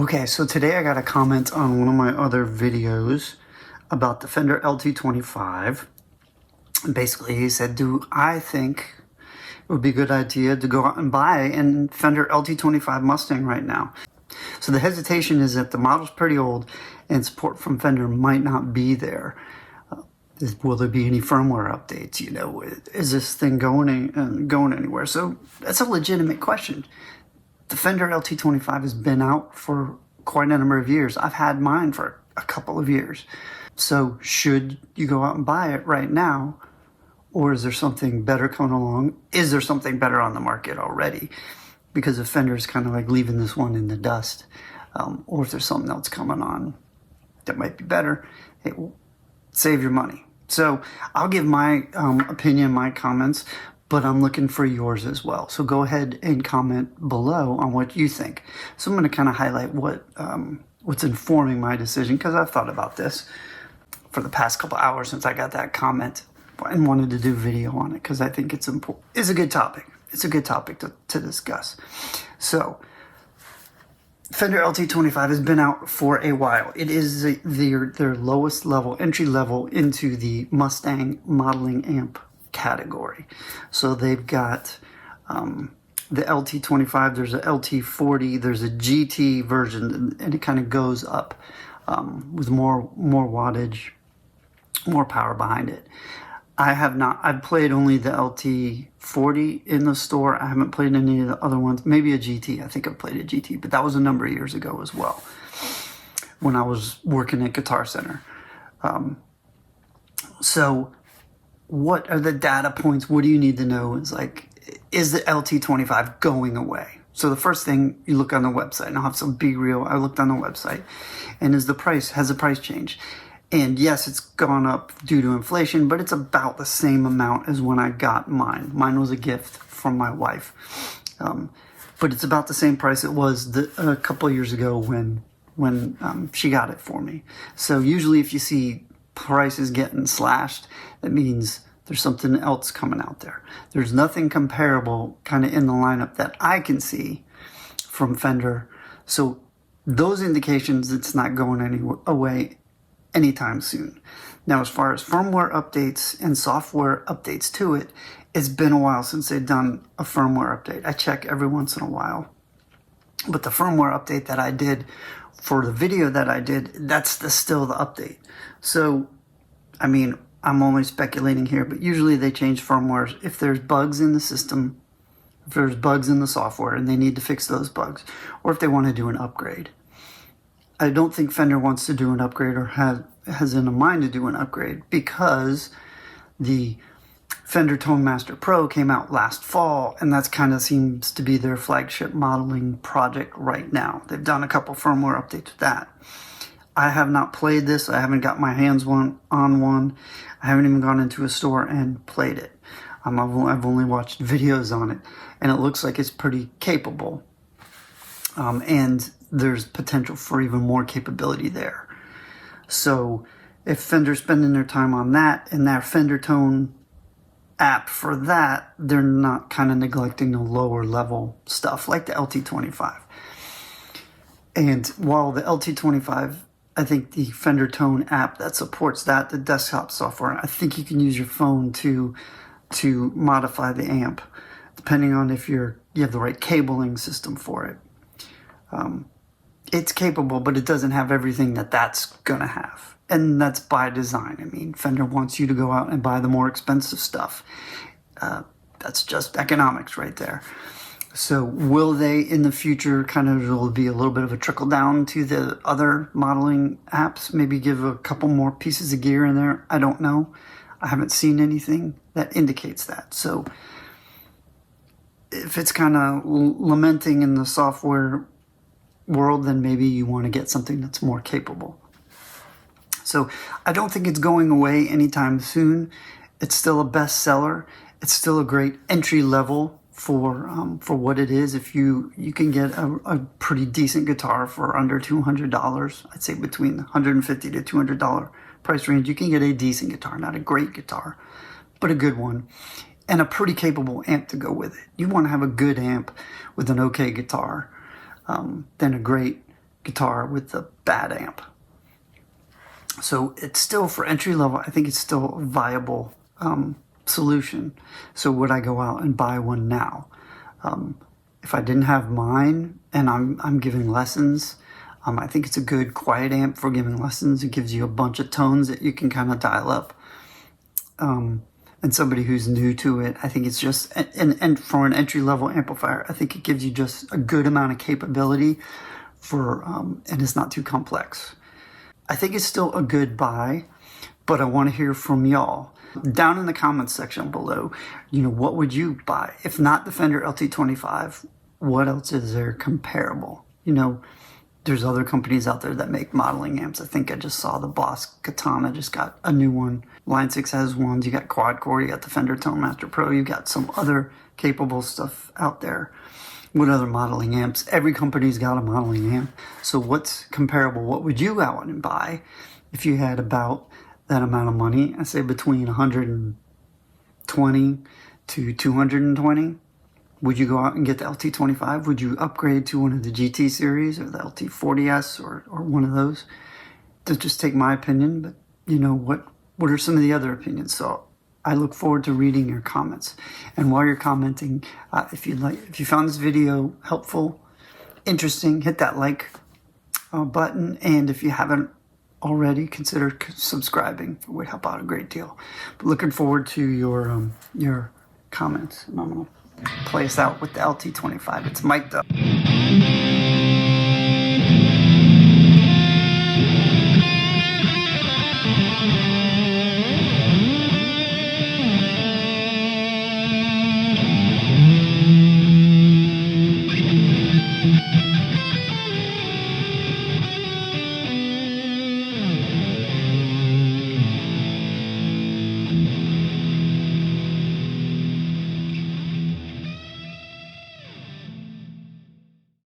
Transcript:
Okay, so today I got a comment on one of my other videos about the Fender LT25. And basically he said, do I think it would be a good idea to go out and buy a Fender LT25 Mustang right now? So the hesitation is that the model's pretty old and support from Fender might not be there. Will there be any firmware updates? You know, is this thing going anywhere? So that's a legitimate question. The Fender LT25 has been out for quite a number of years. I've had mine for a couple of years. So should you go out and buy it right now? Or is there something better coming along? Is there something better on the market already? Because if Fender's kind of like leaving this one in the dust, or if there's something else coming on that might be better, it will save your money. So I'll give my opinion, my comments, but I'm looking for yours as well. So go ahead and comment below on what you think. So I'm going to kind of highlight what's informing my decision, because I've thought about this for the past couple hours since I got that comment and wanted to do a video on it because I think it's important. It's a good topic. It's a good topic to discuss. So Fender LT25 has been out for a while. It is their lowest level, entry level into the Mustang modeling amp category. So they've got the LT25, there's a LT40, there's a GT version, and it kind of goes up with more wattage, more power behind it. I've played only the LT40 in the store. I haven't played any of the other ones. Maybe a GT. I think I've played a GT, but that was a number of years ago as well, when I was working at Guitar Center. So what are the data points? What do you need to know? Is like, is the LT25 going away? So the first thing, you look on the website, and I'll have some be real. I looked on the website, and has the price changed? And yes, it's gone up due to inflation, but it's about the same amount as when I got mine. Mine was a gift from my wife. But it's about the same price it was a couple of years ago when she got it for me. So usually if you see prices getting slashed, that means there's something else coming out there. There's nothing comparable kind of in the lineup that I can see from Fender. So those indications, it's not going away anytime soon. Now, as far as firmware updates and software updates to it, it's been a while since they've done a firmware update. I check every once in a while. But the firmware update that I did for the video that I did, that's still the update. So, I mean, I'm only speculating here, but usually they change firmwares if there's bugs in the system, if there's bugs in the software and they need to fix those bugs, or if they want to do an upgrade. I don't think Fender wants to do an upgrade or has in mind to do an upgrade, because the Fender Tone Master Pro came out last fall, and that's kind of seems to be their flagship modeling project right now. They've done a couple firmware updates with that. I have not played this. I haven't got my hands on one. I haven't even gone into a store and played it. I've only watched videos on it, and it looks like it's pretty capable. And there's potential for even more capability there. So if Fender's spending their time on that and their Fender Tone app for that, they're not kind of neglecting the lower level stuff like the LT25. And while the LT25, I think the Fender Tone app that supports that, the desktop software, I think you can use your phone to modify the amp, depending on if you have the right cabling system for it. It's capable, but it doesn't have everything that's going to have. And that's by design. I mean, Fender wants you to go out and buy the more expensive stuff. That's just economics right there. So will they in the future will be a little bit of a trickle down to the other modeling apps? Maybe give a couple more pieces of gear in there? I don't know. I haven't seen anything that indicates that. So if it's kind of lamenting in the software world, then maybe you want to get something that's more capable. So I don't think it's going away anytime soon. It's still a bestseller. It's still a great entry level for what it is. If you can get a pretty decent guitar for under $200, I'd say between $150 to $200 price range, you can get a decent guitar, not a great guitar, but a good one, and a pretty capable amp to go with it. You want to have a good amp with an okay guitar than a great guitar with the bad amp. So it's still, for entry level, I think it's still a viable solution. So would I go out and buy one now? If I didn't have mine and I'm giving lessons, I think it's a good quiet amp for giving lessons. It gives you a bunch of tones that you can kind of dial up. And somebody who's new to it, I think it's just, and for an entry-level amplifier, I think it gives you just a good amount of capability for, and it's not too complex. I think it's still a good buy, but I want to hear from y'all. Down in the comments section below, what would you buy? If not the Fender LT25, what else is there comparable? There's other companies out there that make modeling amps. I think I just saw the Boss Katana just got a new one. Line 6 has ones. You got quad core, you got the Fender Tone Master Pro, you got some other capable stuff out there. What other modeling amps? Every company's got a modeling amp. So what's comparable? What would you go out and buy if you had about that amount of money? I say between 120 to 220. Would you go out and get the LT25? Would you upgrade to one of the GT series or the LT40S or one of those? To just take my opinion, but what are some of the other opinions? So I look forward to reading your comments. And while you're commenting, if you found this video helpful, interesting, hit that like button. And if you haven't already, consider subscribing. It would help out a great deal. But looking forward to your comments. And I'm gonna play us out with the LT25. It's mic'd up.